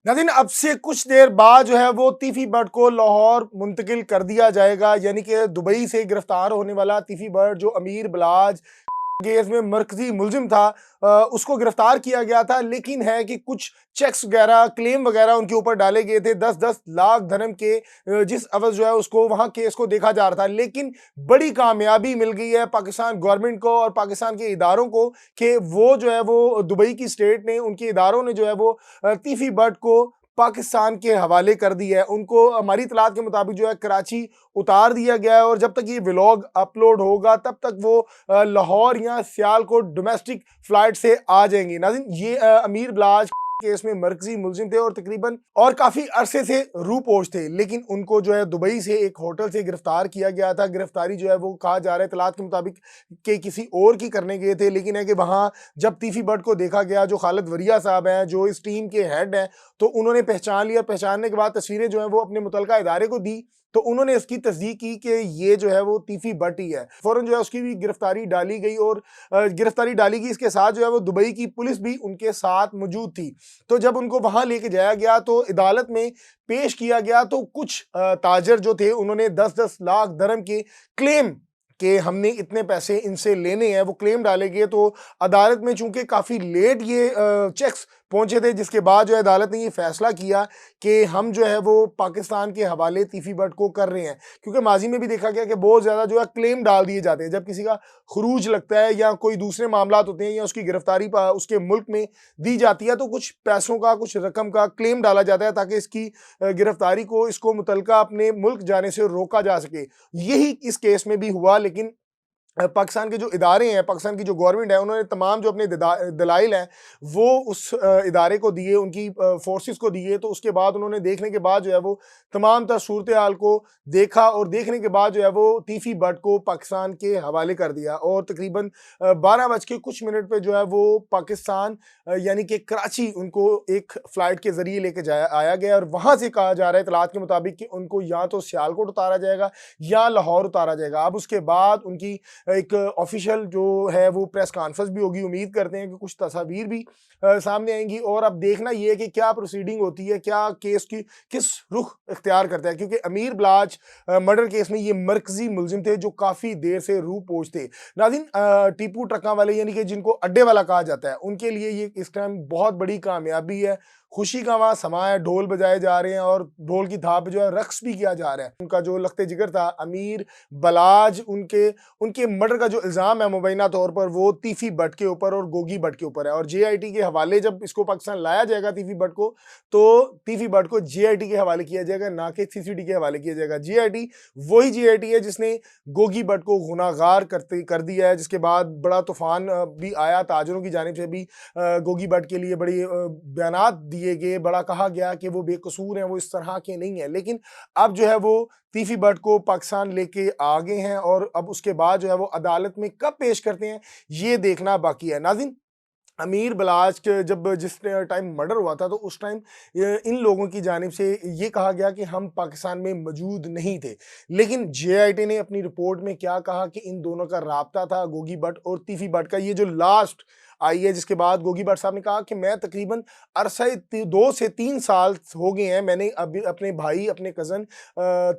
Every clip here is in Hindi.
नाज़रीन, अब से कुछ देर बाद जो है वो तीफ़ी बट को लाहौर मुंतकिल कर दिया जाएगा। यानी कि दुबई से गिरफ्तार होने वाला तीफ़ी बट जो अमीर बिलाज केस में मरकजी मुलजिम था, उसको गिरफ्तार किया गया था। लेकिन है कि कुछ चेक्स वगैरह, क्लेम वगैरह उनके ऊपर डाले गए थे 10-10 लाख धर्म के, जिस अवज़ जो है उसको वहाँ केस को देखा जा रहा था। लेकिन बड़ी कामयाबी मिल गई है पाकिस्तान गवर्नमेंट को और पाकिस्तान के इदारों को कि वो जो है वो दुबई की स्टेट ने, उनके इदारों ने जो है वो तीफ़ी बट को पाकिस्तान के हवाले कर दिया है। उनको हमारी इतलात के मुताबिक जो है कराची उतार दिया गया है और जब तक ये व्लॉग अपलोड होगा तब तक वो लाहौर या सियालकोट डोमेस्टिक फ्लाइट से आ जाएंगी। नाज़रीन, ये अमीर बिलाज केस में मरकजी मुलजिम थे और तकरीबन और काफी अरसे से रूपोश थे। लेकिन उनको जो है दुबई से एक होटल से गिरफ्तार किया गया था। गिरफ्तारी जो है वो कहा जा रहा है इतलात के मुताबिक कि किसी और की करने गए थे। लेकिन है कि वहां जब तीफी बट को देखा गया, जो खालिद वरिया साहब हैं, जो इस टीम के हेड हैं, तो उन्होंने पहचान लिया। पहचानने के बाद तस्वीरें जो है वो अपने मुतलका इदारे को दी, तो उन्होंने इसकी तस्दीक की कि ये जो है वो तीफी बट ही है। फौरन जो है उसकी भी गिरफ्तारी डाली गई और गिरफ्तारी डाली गई। इसके साथ जो है वो दुबई की पुलिस भी उनके साथ मौजूद थी। तो जब उनको वहां लेके जाया गया तो अदालत में पेश किया गया, तो कुछ ताजर जो थे उन्होंने 10-10 लाख दरम के क्लेम कि हमने इतने पैसे इनसे लेने हैं, वो क्लेम डाले गए। तो अदालत में चूंकि काफ़ी लेट ये चेक्स पहुंचे थे, जिसके बाद जो है अदालत ने ये फैसला किया कि हम जो है वो पाकिस्तान के हवाले तीफी बट को कर रहे हैं। क्योंकि माजी में भी देखा गया कि बहुत ज़्यादा जो है क्लेम डाल दिए जाते हैं जब किसी का खरूज लगता है या कोई दूसरे मामला होते हैं या उसकी गिरफ्तारी उसके मुल्क में दी जाती है, तो कुछ पैसों का, कुछ रकम का क्लेम डाला जाता है ताकि इसकी गिरफ्तारी को, इसको मुतलका अपने मुल्क जाने से रोका जा सके। यही इस केस में भी हुआ। लेकिन पाकिस्तान के जो इदारे हैं, पाकिस्तान की जो गवर्नमेंट है, उन्होंने तमाम जो अपने दलाइल हैं वो उस इदारे को दिए, उनकी फोर्सेस को दिए। तो उसके बाद उन्होंने देखने के बाद जो है वो तमाम तर सूरत हाल को देखा और देखने के बाद जो है वो तीफी बट को पाकिस्तान के हवाले कर दिया। और तकरीबन 12 बज के कुछ मिनट पे जो है वो पाकिस्तान यानी कि कराची उनको एक फ़्लाइट के ज़रिए लेके जाया आया गया और वहाँ से कहा जा रहा है इतलात के मुताबिक कि उनको या तो सियालकोट उतारा जाएगा या लाहौर उतारा जाएगा। अब उसके बाद उनकी एक ऑफिशियल जो है वो प्रेस कॉन्फ्रेंस भी होगी। उम्मीद करते हैं कि कुछ तस्वीर भी सामने आएंगी और अब देखना ये है कि क्या प्रोसीडिंग होती है, क्या केस की किस रुख इख्तियार करता है। क्योंकि अमीर बिलाज मर्डर केस में ये मरकजी मुलजिम थे जो काफ़ी देर से रूपोश थे। नाज़रीन, टीपू ट्रकों वाले यानी कि जिनको अड्डे वाला कहा जाता है, उनके लिए ये इस टाइम बहुत बड़ी कामयाबी है। खुशी का वहाँ समा है, ढोल बजाए जा रहे हैं और ढोल की थाप पे जो है रक्स भी किया जा रहा है। उनका जो लख्ते जिगर था अमीर बलाज, उनके उनके मर्डर का जो इल्ज़ाम है मुबैना तौर पर वो तीफ़ी बट के ऊपर और गोगी बट के ऊपर है। और जेआईटी के हवाले जब इसको पाकिस्तान लाया जाएगा तीफ़ी बट को, तो तीफ़ी बट को जेआईटी के हवाले किया जाएगा, ना कि सीसीडी के हवाले किया जाएगा। जेआईटी वही जेआईटी है जिसने गोगी बट को गुनाहगार कर दिया है, जिसके बाद बड़ा तूफान भी आया ताजरों की जानिब से भी। गोगी भट्ट के लिए बड़ी बयानात दिए गए, बड़ा कहा गया कि वो बेकसूर हैं, वो इस तरह के नहीं हैं। लेकिन अब जो है वो तीफी भट्ट को पाकिस्तान लेके आ गए हैं और अब उसके बाद जो है वो अदालत में कब पेश करते हैं ये देखना बाकी है। नाज़रीन, अमीर बलाच के जब जिस टाइम मर्डर हुआ था तो उस टाइम इन लोगों की जानिब से ये कहा गया कि हम पाकिस्तान में मौजूद नहीं थे। लेकिन जेआईटी ने अपनी रिपोर्ट में क्या कहा कि इन दोनों का राब्ता था, गोगी भट्ट और तीफी भट्ट का। ये जो लास्ट आई है जिसके बाद गोगी भट्ट साहब ने कहा कि मैं तकरीबन अरसे 2 से 3 साल हो गए हैं, मैंने अभी अपने भाई, अपने कज़न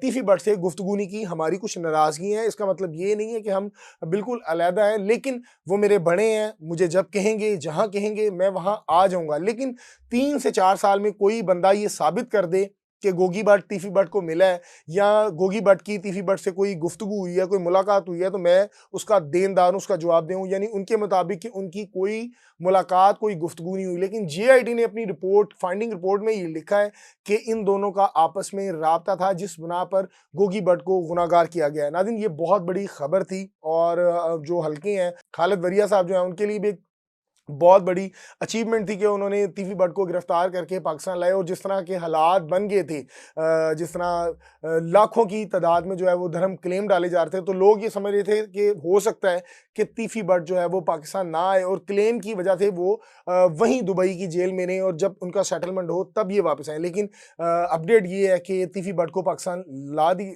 तीफी भट्ट से गुफ्तगू नहीं की, हमारी कुछ नाराज़गी है। इसका मतलब ये नहीं है कि हम बिल्कुल अलहदा हैं, लेकिन वो मेरे बड़े हैं, मुझे जब कहेंगे, जहाँ कहेंगे मैं वहाँ आ जाऊँगा। लेकिन 3 से 4 साल में कोई बंदा ये साबित कर दे कि गोगी भट्ट तीफी भट्ट को मिला है या गोगी भट्ट की तीफी भट्ट से कोई गुफ्तगू हुई है, कोई मुलाकात हुई है, तो मैं उसका देनदार हूँ, उसका जवाब दूँ। यानी उनके मुताबिक कि उनकी कोई मुलाकात, कोई गुफ्तगू नहीं हुई। लेकिन जेआईटी ने अपनी रिपोर्ट, फाइंडिंग रिपोर्ट में ये लिखा है कि इन दोनों का आपस में राब्ता था जिस बिना पर गोगी भट्ट को गुनाहगार किया गया है। नाज़रीन, ये बहुत बड़ी खबर थी और जो हल्के हैं खालिद वरिया साहब जो हैं उनके लिए भी एक बहुत बड़ी अचीवमेंट थी कि उन्होंने तीफी भट्ट को गिरफ्तार करके पाकिस्तान लाए। और जिस तरह के हालात बन गए थे, जिस तरह लाखों की तादाद में जो है वो धर्म क्लेम डाले जा रहे थे, तो लोग ये समझ रहे थे कि हो सकता है कि तीफी भट्ट जो है वो पाकिस्तान ना आए और क्लेम की वजह से वो वहीं दुबई की जेल में रहें और जब उनका सेटलमेंट हो तब ये वापस आए। लेकिन अपडेट ये है कि तीफी भट्ट को पाकिस्तान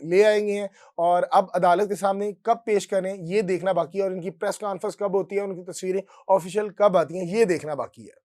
ले आएंगे हैं और अब अदालत के सामने कब पेश करें ये देखना बाकी है और इनकी प्रेस कॉन्फ्रेंस कब होती है, उनकी तस्वीरें ऑफिशियल कब आती हैं ये देखना बाकी है।